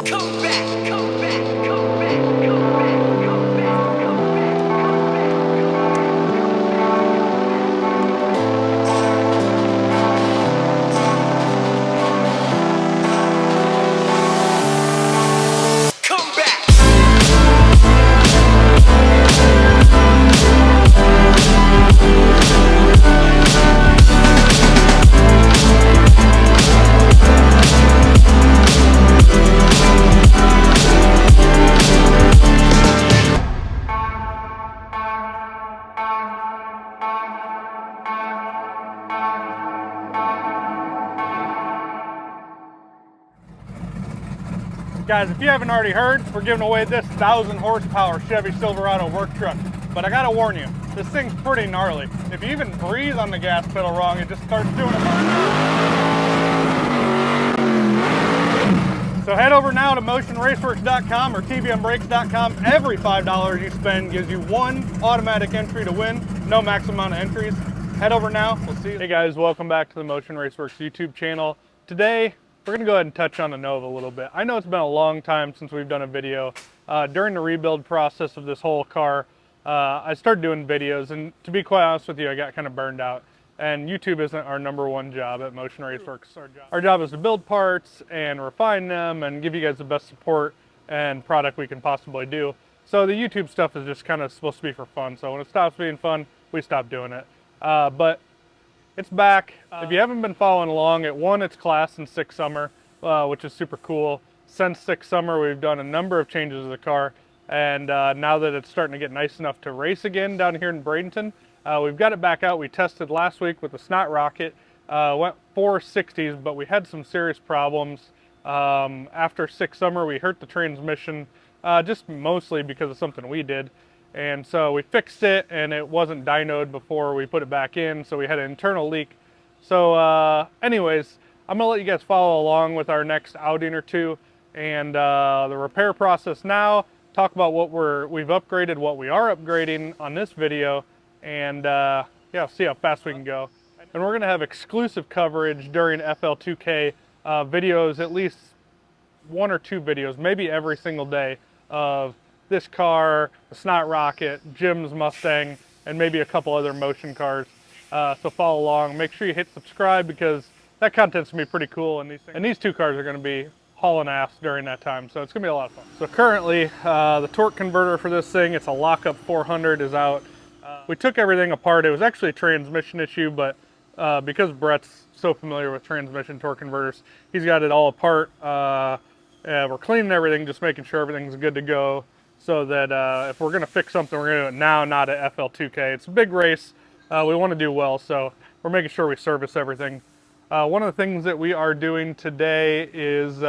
Come back, come back, come back, come back, come back, come back. Come back. Guys, if you haven't already heard, we're giving away this 1,000 horsepower Chevy Silverado work truck. But I gotta warn you, this thing's pretty gnarly. If you even breathe on the gas pedal wrong, it just starts doing it. So head over now to motionraceworks.com or tbmbrakes.com. Every $5 you spend gives you one automatic entry to win. No max amount of entries. Head over now, we'll see you. Hey guys, welcome back to the Motion Raceworks YouTube channel. Today, we're gonna go ahead and touch on the Nova a little bit. I know it's been a long time since we've done a video. During the rebuild process of this whole car, I started doing videos, and to be quite honest with you, I got kind of burned out. And YouTube isn't our #1 job at Motion Raceworks. Our job is to build parts and refine them and give you guys the best support and product we can possibly do. So the YouTube stuff is just kind of supposed to be for fun. So when it stops being fun, we stop doing it. But it's back. If you haven't been following along, it won its class in 6 Summer, which is super cool. Since 6 Summer, we've done a number of changes to the car, and now that it's starting to get nice enough to race again down here in Bradenton, we've got it back out. We tested last week with the Snot Rocket, went 460s, but we had some serious problems. After 6 Summer, we hurt the transmission, just mostly because of something we did. And so we fixed it, and it wasn't dynoed before we put it back in, so we had an internal leak. So anyways, I'm gonna let you guys follow along with our next outing or two, and the repair process now, talk about what we've upgraded, what we are upgrading on this video, and yeah, see how fast we can go. And we're gonna have exclusive coverage during FL2K videos, at least 1 or 2 videos, maybe every single day, of this car, the Snot Rocket, Jim's Mustang, and maybe a couple other motion cars. So follow along. Make sure you hit subscribe because that content's gonna be pretty cool. And these 2 cars are gonna be hauling ass during that time. So it's gonna be a lot of fun. So currently, the torque converter for this thing, it's a lockup 400, is out. We took everything apart. It was actually a transmission issue, but because Brett's so familiar with transmission torque converters, he's got it all apart. We're cleaning everything, just making sure everything's good to go, so that if we're gonna fix something, we're gonna do it now, not at FL2K. It's a big race. We wanna do well, so we're making sure we service everything. One of the things that we are doing today is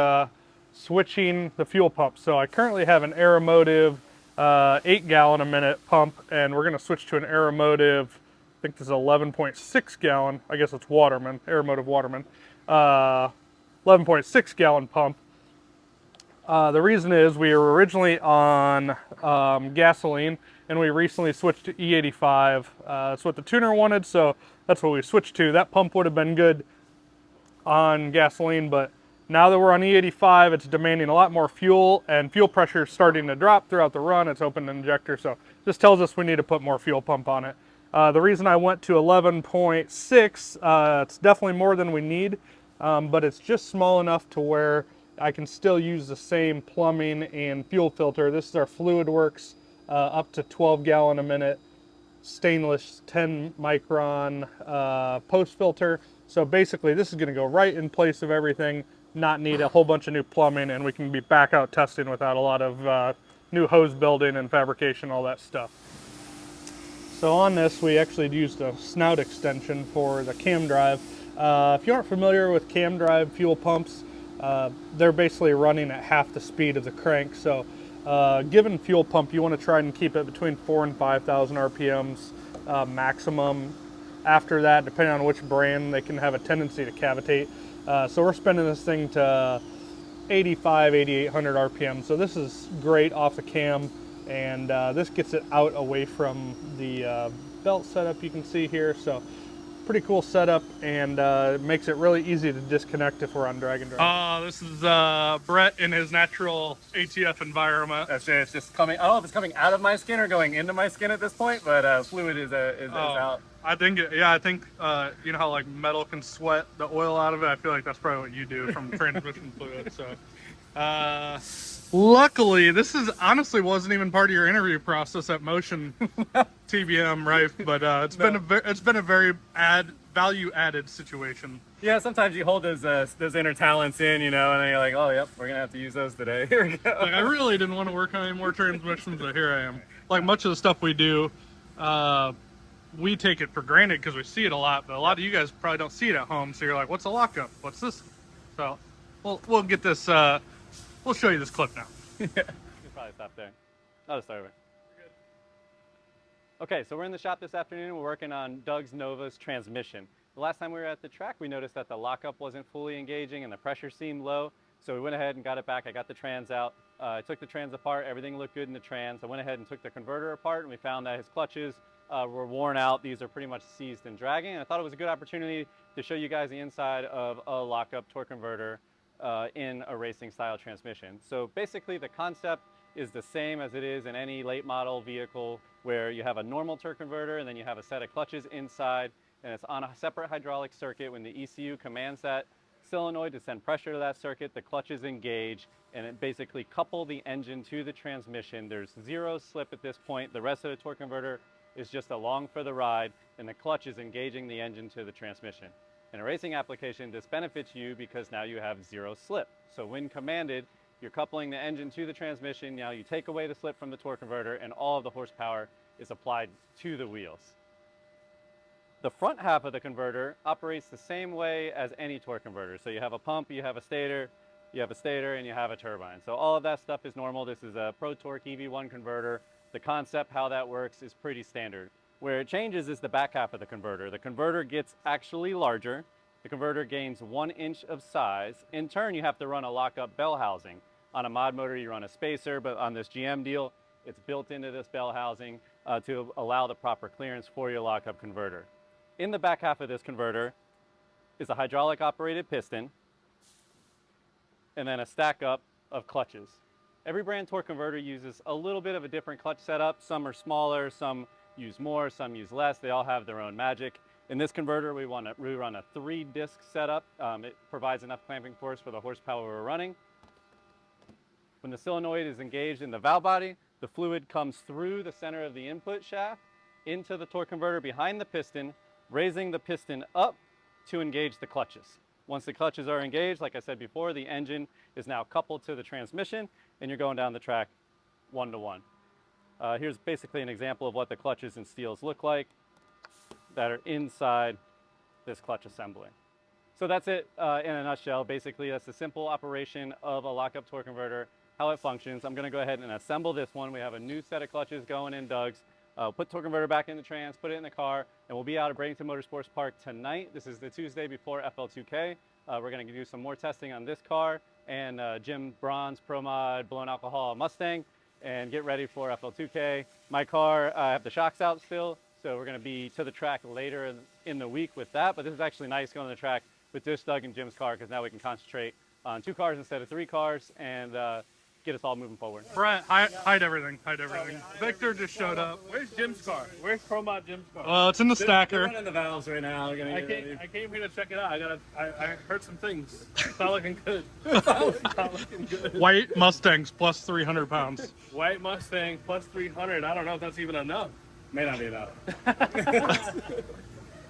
switching the fuel pump. So I currently have an Aeromotive 8 gallon a minute pump, and we're gonna switch to an Aeromotive, I think this is 11.6 gallon, I guess it's Waterman, Aeromotive Waterman, 11.6 gallon pump. The reason is we were originally on gasoline, and we recently switched to E85. That's what the tuner wanted, so that's what we switched to. That pump would have been good on gasoline, but now that we're on E85, it's demanding a lot more fuel, and fuel pressure is starting to drop throughout the run. It's open injector, so this tells us we need to put more fuel pump on it. The reason I went to 11.6, it's definitely more than we need, but it's just small enough to where I can still use the same plumbing and fuel filter. This is our FluidWorks up to 12 gallon a minute stainless 10 micron post filter. So basically this is gonna go right in place of everything, not need a whole bunch of new plumbing, and we can be back out testing without a lot of new hose building and fabrication, all that stuff. So on this, we actually used a snout extension for the cam drive. If you aren't familiar with cam drive fuel pumps, they're basically running at half the speed of the crank. So given fuel pump, you want to try and keep it between 4,000 and 5,000 RPMs maximum. After that, depending on which brand, they can have a tendency to cavitate. So we're spinning this thing to 85, 8,800 RPM. So this is great off the cam, and this gets it out away from the belt setup you can see here. So pretty cool setup, and makes it really easy to disconnect if we're on drag and drop. This is Brett in his natural ATF environment. That's it. It's just coming. I don't know if it's coming out of my skin or going into my skin at this point, but fluid is out. I think, I think you know how like metal can sweat the oil out of it. I feel like that's probably what you do from transmission fluid. So, luckily, this is honestly wasn't even part of your interview process at Motion TBM, right? But it's been a very value added situation. Yeah, sometimes you hold those inner talents in, you know, and then you're like, oh, yep, we're gonna have to use those today. Here we go. Like, I really didn't want to work on any more transmissions, but here I am. Like much of the stuff we do, we take it for granted because we see it a lot, but a lot of you guys probably don't see it at home. So you're like, what's a lockup? What's this? So we'll get this. We'll show you this clip now. You can probably stop there. I'll just start over. Okay, so we're in the shop this afternoon. We're working on Doug's Nova's transmission. The last time we were at the track, we noticed that the lockup wasn't fully engaging and the pressure seemed low. So we went ahead and got it back. I got the trans out. I took the trans apart. Everything looked good in the trans. I went ahead and took the converter apart, and we found that his clutches were worn out. These are pretty much seized and dragging. And I thought it was a good opportunity to show you guys the inside of a lockup torque converter in a racing style transmission. So basically the concept is the same as it is in any late model vehicle where you have a normal torque converter and then you have a set of clutches inside, and it's on a separate hydraulic circuit. When the ECU commands that solenoid to send pressure to that circuit, the clutches engage and it basically couple the engine to the transmission. There's zero slip at this point. The rest of the torque converter is just along for the ride, and the clutch is engaging the engine to the transmission. In a racing application, this benefits you because now you have zero slip. So when commanded, you're coupling the engine to the transmission. Now you take away the slip from the torque converter and all of the horsepower is applied to the wheels. The front half of the converter operates the same way as any torque converter. So you have a pump, you have a stator, and you have a turbine. So all of that stuff is normal. This is a Pro Torque EV1 converter. The concept, how that works, is pretty standard. Where it changes is the back half of the converter. The converter gets actually larger. The converter gains 1 inch of size. In turn, you have to run a lockup bell housing. On a mod motor, you run a spacer, but on this GM deal, it's built into this bell housing to allow the proper clearance for your lockup converter. In the back half of this converter is a hydraulic operated piston and then a stack up of clutches. Every brand torque converter uses a little bit of a different clutch setup. Some are smaller, some use more, some use less. They all have their own magic. In this converter, we run a 3-disc setup. It provides enough clamping force for the horsepower we're running. When the solenoid is engaged in the valve body, the fluid comes through the center of the input shaft into the torque converter behind the piston, raising the piston up to engage the clutches. Once the clutches are engaged, like I said before, the engine is now coupled to the transmission and you're going down the track 1-to-1. Here's basically an example of what the clutches and steels look like that are inside this clutch assembly. So that's it in a nutshell. Basically, that's the simple operation of a lockup torque converter, how it functions. I'm going to go ahead and assemble this one. We have a new set of clutches going in Doug's. Put torque converter back in the trans, put it in the car, and we'll be out at Bradenton Motorsports Park tonight. This is the Tuesday before FL2K. We're going to do some more testing on this car and Jim Braun's Pro Mod blown alcohol Mustang, and get ready for FL2K. My car, I have the shocks out still, so we're going to be to the track later in the week with that. But this is actually nice going to the track with this Doug and Jim's car, because now we can concentrate on 2 cars instead of 3 cars and get us all moving forward. Brett, hide everything. Hide everything. Victor just showed up. Where's Jim's car? Where's Pro Mod Jim's car? Well, it's in the They're stacker. running the valves right now. I came here to check it out. I heard some things. It's not looking good. It's not looking good. White Mustangs plus 300 pounds. White Mustang plus 300. I don't know if that's even enough. May not be enough.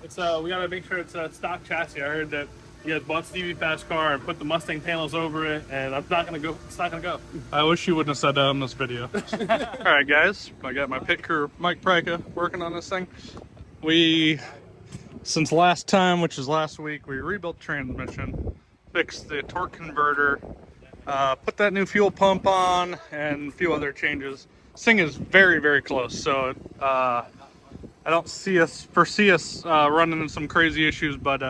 It's we gotta make sure it's a stock chassis. I heard that you had bought Stevie Fast car and put the Mustang panels over it, and it's not gonna go. It's not gonna go. I wish you wouldn't have said that on this video. All right, guys, I got my pit crew, Mike Pryka, working on this thing. Since last time, which is last week, we rebuilt the transmission, fixed the torque converter, put that new fuel pump on, and a few other changes. This thing is very, very close, so I don't foresee us running into some crazy issues, but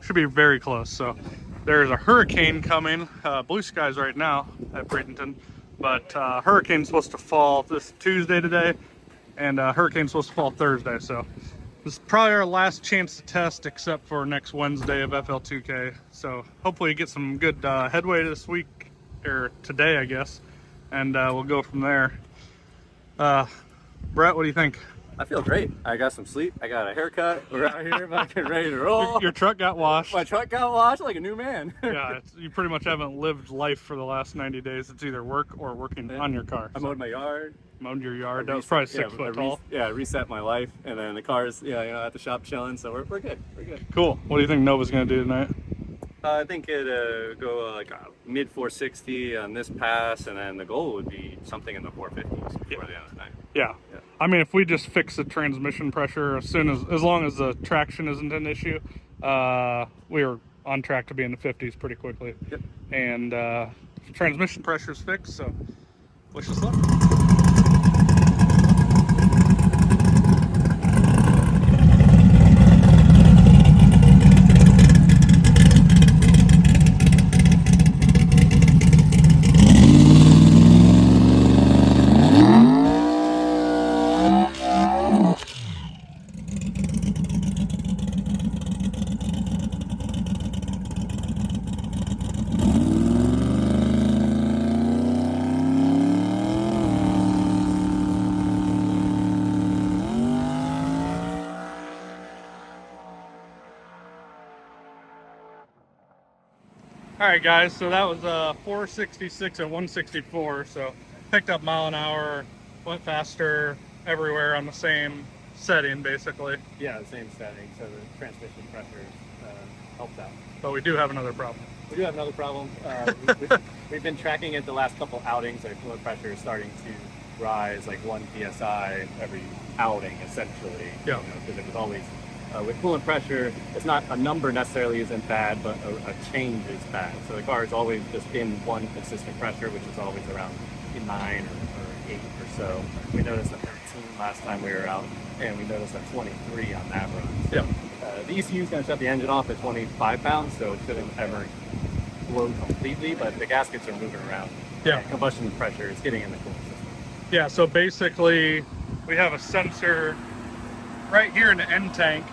should be very close. So there's a hurricane coming, blue skies right now at Bradenton, but hurricane's supposed to fall this Tuesday today, and hurricane's supposed to fall Thursday. So This is probably our last chance to test, except for next Wednesday of FL2K. So hopefully get some good headway this week, or today, I guess, and we'll go from there. Brett, what do you think? I feel great. I got some sleep. I got a haircut. We're out here fucking ready to roll. Your truck got washed. My truck got washed like a new man. Yeah, you pretty much haven't lived life for the last 90 days. It's either work or working on your car. I mowed my yard. Mowed your yard. That was probably 6 foot tall. Yeah, I reset my life, and then the car's at the shop chilling. So we're good. We're good. Cool. What do you think Nova's gonna do tonight? I think it'd go like mid 460 on this pass, and then the goal would be something in the 450s before the end of the night. Yeah. I mean, if we just fix the transmission pressure as long as the traction isn't an issue, we are on track to be in the 50s pretty quickly. Yep. And transmission pressure is fixed, so wish us luck. All right, guys, so that was 466 at 164, so picked up mile an hour, went faster everywhere on the same setting, basically. Yeah, the same setting, so the transmission pressure helps out. But we do have another problem. We do have another problem. We've been tracking it the last couple outings. Our fluid pressure is starting to rise like 1 psi every outing, essentially. Yeah. Because it was always with coolant pressure, it's not a number necessarily isn't bad, but a change is bad. So the car is always just in one consistent pressure, which is always around 9 or 8 or so. We noticed at 13 last time we were out, and we noticed at 23 on that run. So, Yeah. The ECU is going to shut the engine off at 25 pounds, so it shouldn't ever blow completely, but the gaskets are moving around. Yeah. And combustion pressure is getting in the coolant system. Yeah, so basically we have a sensor right here in the end tank.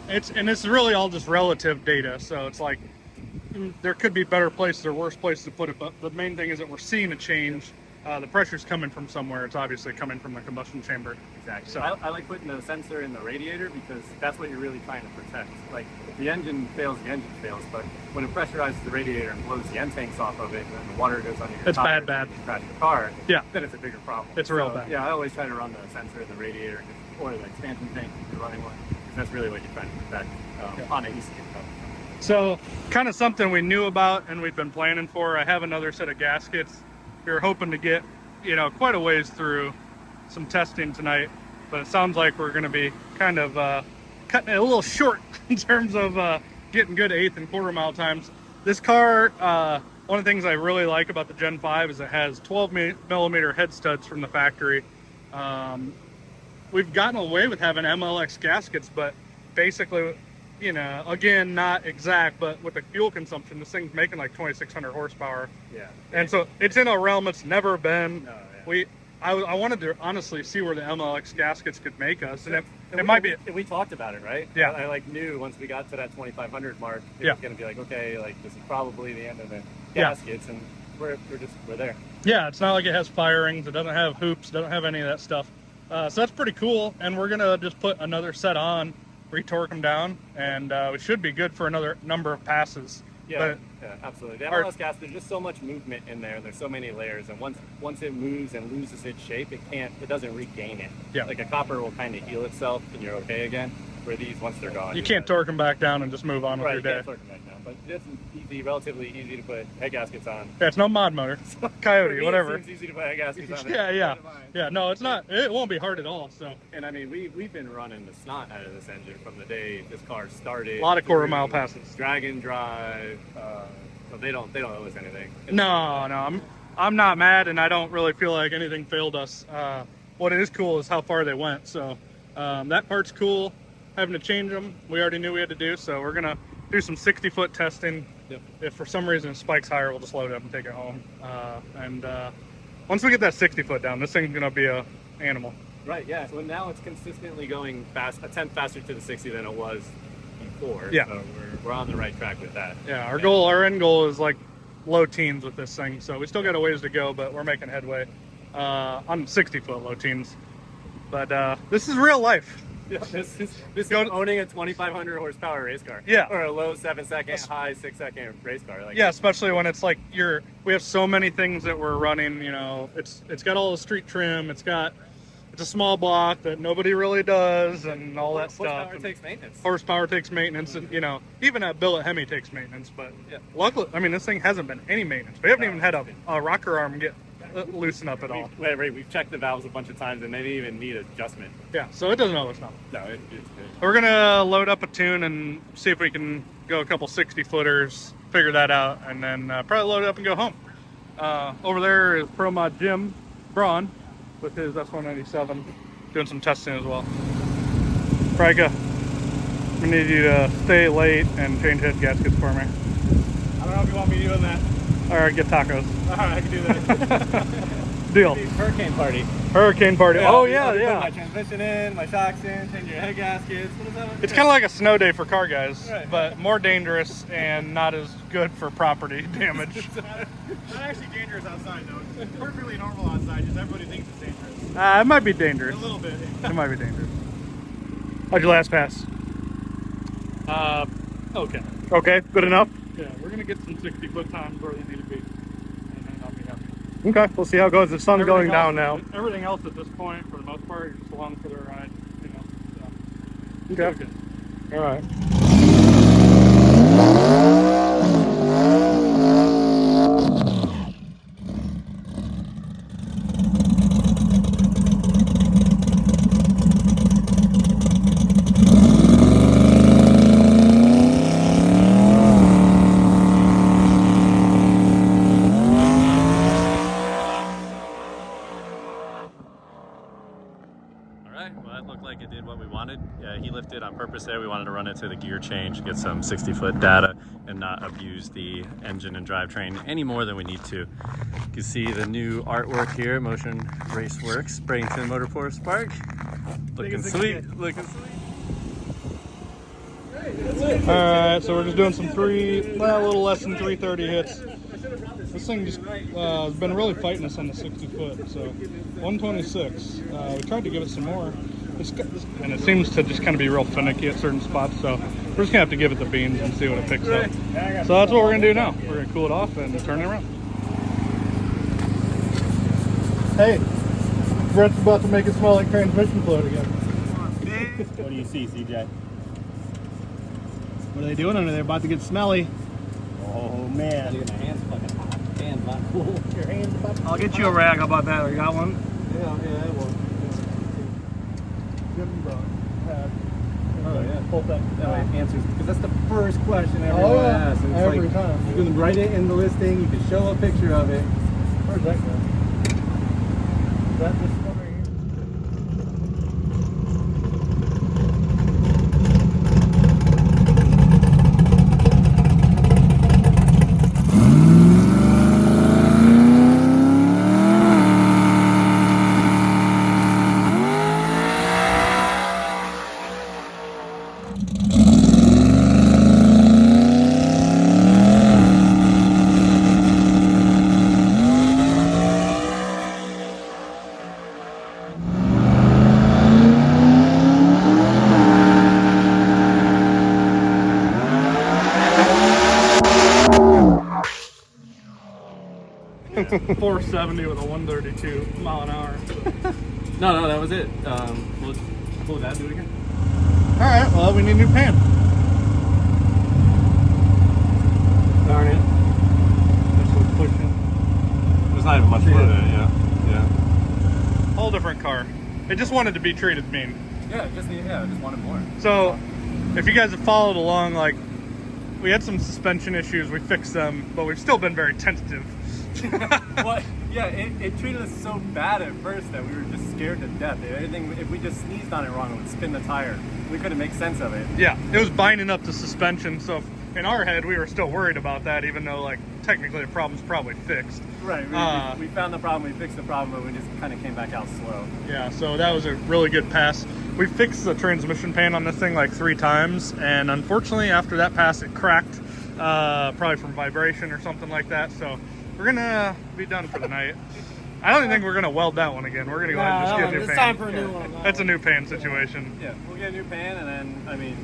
It's really all just relative data, so it's like there could be better places or worse places to put it, but the main thing is that we're seeing a change. The pressure's coming from somewhere. It's obviously coming from the combustion chamber. Exactly. So I like putting the sensor in the radiator because that's what you're really trying to protect. Like, if the engine fails, the engine fails, but when it pressurizes the radiator and blows the end tanks off of it, and then the water goes under your It's tires bad. and you crash the car, Yeah. then it's a bigger problem. It's real bad. Yeah, I always try to run the sensor in the radiator or the expansion tank if you're running one, because that's really what you're trying to protect on an ECU cover. So kind of something we knew about and we've been planning for. I have another set of gaskets. We were hoping to get, quite a ways through some testing tonight, but it sounds like we're going to be kind of cutting it a little short in terms of getting good 1/8 and quarter mile times. This car, one of the things I really like about the Gen 5 is it has 12 millimeter head studs from the factory. We've gotten away with having MLX gaskets, but basically, again, not exact, but with the fuel consumption, this thing's making like 2,600 horsepower. Yeah. And so it's in a realm it's never been. No, yeah. I wanted to honestly see where the MLX gaskets could make us, and we, might be. We talked about it, right? Yeah. I knew once we got to that 2,500 mark, it Yeah. was going to be like, okay, like this is probably the end of the Yeah. gaskets, and we're there. Yeah, it's not like it has firings. It doesn't have hoops. It doesn't have any of that stuff. So that's pretty cool. And we're gonna just put another set on, retorque them down, and we should be good for another number of passes. Yeah, yeah, absolutely. The Our- MLS gas, there's just so much movement in there, and there's so many layers, and once it moves and loses its shape, it doesn't regain it. Yeah. Like a copper will kind of heal itself, and you're okay again. Where these, once they're gone, You can't torque them back down and just move on with right, your you day. can't torque them back down. But it's relatively easy to put head gaskets on. Yeah, it's no mod motor, For Coyote, me, whatever. It seems easy to put head gaskets on. Yeah. No, it's not. It won't be hard at all. So And I mean, we've been running the snot out of this engine from the day this car started. a lot of quarter through mile passes. Drag and drive. So they don't owe us anything. No, I'm not mad, and I don't really feel like anything failed us. What is cool is how far they went. So that part's cool. Having to change them, we already knew we had to do. So we're gonna do some 60-foot testing. Yep. If for some reason it spikes higher, we'll just load it up and take it home. Once we get that 60-foot down, this thing's gonna be a animal. Right, yeah. So now it's consistently going fast, a tenth faster to the 60 than it was before. Yeah. So we're on the right track with that. Yeah, our end goal is like low teens with this thing, so we still got a ways to go, but we're making headway on 60-foot low teens. But this is real life. Yeah, this is owning a 2,500 horsepower race car. Yeah. Or a low 7-second, high 6-second race car. Like, Yeah, especially when it's like we have so many things that we're running. You know, it's got all the street trim. It's a small block that nobody really does, and all that stuff. Horsepower takes maintenance. Horsepower takes maintenance, and you know, even that billet Hemi takes maintenance. But Yeah. luckily, I mean, this thing hasn't been any maintenance. We haven't even had a rocker arm get loosen up at all. We've checked the valves a bunch of times, and they didn't even need adjustment. Yeah, so it doesn't know what's not. No, it's good. We're gonna load up a tune and see if we can go a couple 60-footers, figure that out, and then probably load it up and go home. Over there is Pro Mod Jim Braun with his S197, doing some testing as well. Frika, we need you to stay late and change head gaskets for me. I don't know if you want me doing that. All right, get tacos. All right, I can do that. Deal. Hurricane party. Hurricane party. Oh yeah, Put yeah. my transmission in, my shocks in, change your head gaskets. What is that? It's kind of like a snow day for car guys, Right. but more dangerous and not as good for property damage. Not actually dangerous outside, though. It's perfectly normal outside, just everybody thinks it's dangerous. It might be dangerous. A little bit. It might be dangerous. How'd your last pass? Okay. Okay, good enough? Yeah, we're going to get some 60-foot times where they need to be, and then I'll be happy. Okay, we'll see how it goes. The sun's going down now. Everything else at this point, for the most part, is just along for the ride, you know. So. Okay. All right. Well, that looked like it did what we wanted. He lifted on purpose there. We wanted to run it to the gear change, get some 60-foot data, and not abuse the engine and drivetrain any more than we need to. You can see the new artwork here, Motion Raceworks, Bradenton Motorsport Spark. Looking sweet, looking sweet. Alright, so we're just doing some a little less than 330 hits. This thing just has been really fighting us on the 60 foot, so 126. We tried to give it some more, and it seems to just kind of be real finicky at certain spots, so we're just gonna have to give it the beans and see what it picks up. So that's what we're gonna do now. We're gonna cool it off and turn it around. Hey, Brett's about to make it smell like transmission fluid again. What do you see, CJ? What are they doing under there? About to get smelly. Oh man. Your hands fucking hot. Hands not cool. Your hands about to... I'll get you a rag. How about that? You got one? Yeah, I will. Oh, yeah. Pull that answers, because that's the first question everyone Oh, yeah. asks. And it's Every like, time. You can write it in the listing, you can show a picture of it. Where's that go? Is that this one right here? .470 with a 132 mile an hour. No, that was it. We'll pull that, do it again. Alright, well, we need a new pan. Darn it. This was pushing. There's not even much more there, yeah. Whole different car. It just wanted to be treated mean. Yeah, just wanted more. So, if you guys have followed along, like, we had some suspension issues, we fixed them, but we've still been very tentative. Well, yeah, it treated us so bad at first that we were just scared to death. If we just sneezed on it wrong, it would spin the tire. We couldn't make sense of it. Yeah, it was binding up the suspension, so in our head, we were still worried about that, even though like technically the problem's probably fixed. Right. We found the problem, we fixed the problem, but we just kind of came back out slow. Yeah, so that was a really good pass. We fixed the transmission pan on this thing like 3 times, and unfortunately after that pass it cracked, probably from vibration or something like that. So we're gonna be done for the night. I don't even think we're gonna weld that one again. We're gonna go ahead and just get a new it's pan. time for a new one. That's a new pan situation. Yeah, we'll get a new pan, and then, I mean,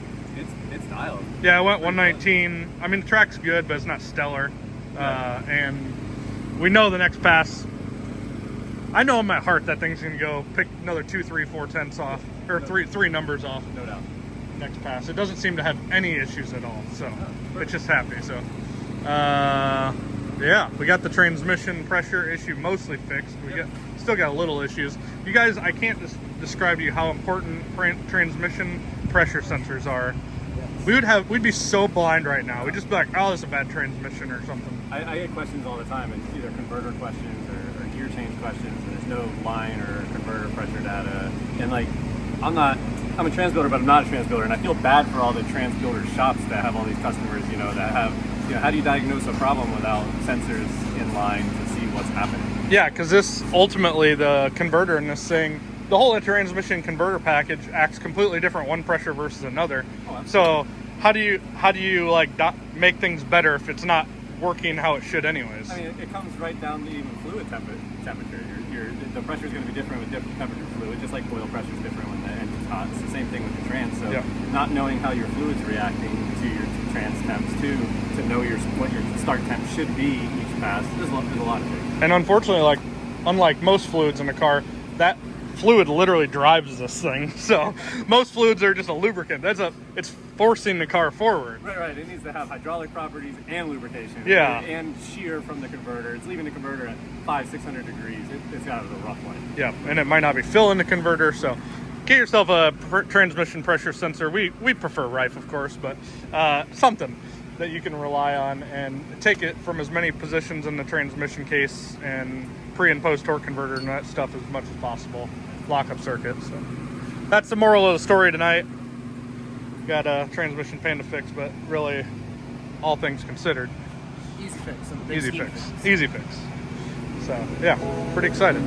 it's dialed. Yeah, I went 119. I mean, the track's good, but it's not stellar. And we know the next pass, I know in my heart that thing's gonna go pick another 2, 3, 4 tenths off, or three numbers off. No doubt. Next pass. It doesn't seem to have any issues at all, so it's just happy. So, yeah, we got the transmission pressure issue mostly fixed. We still got little issues. You guys, I can't describe to you how important transmission pressure sensors are. We'd be so blind right now. We'd just be like, oh, this is a bad transmission or something. I get questions all the time. It's either converter questions or gear change questions, and there's no line or converter pressure data. And like, I'm a trans builder, but I'm not a trans builder, and I feel bad for all the trans builder shops that have all these customers, you know, that have, you know, how do you diagnose a problem without sensors in line to see what's happening? Yeah, because this ultimately, the converter in this thing, the whole transmission converter package acts completely different one pressure versus another. So how do you like make things better if it's not working how it should anyways? I mean, it comes right down to even fluid temperature. The pressure is going to be different with different temperature fluid, just like oil pressure is different when the engine's hot. It's the same thing with the trans. So not knowing how your fluid's reacting to your trans temps to know what your start temp should be each pass, there's a lot of things. And unfortunately, like unlike most fluids in a car, that fluid literally drives this thing. So most fluids are just a lubricant. It's forcing the car forward. Right. It needs to have hydraulic properties and lubrication. Yeah. And shear from the converter. It's leaving the converter at 500-600 degrees. It's out of the rough one. Yeah, and it might not be filling the converter. So get yourself a transmission pressure sensor. We prefer Rife, of course, but something that you can rely on and take it from as many positions in the transmission case and pre and post torque converter and that stuff as much as possible. Lockup circuit. So that's the moral of the story tonight. Got a transmission pan to fix, but really, all things considered, Easy fix. Easy fix. So yeah, pretty excited.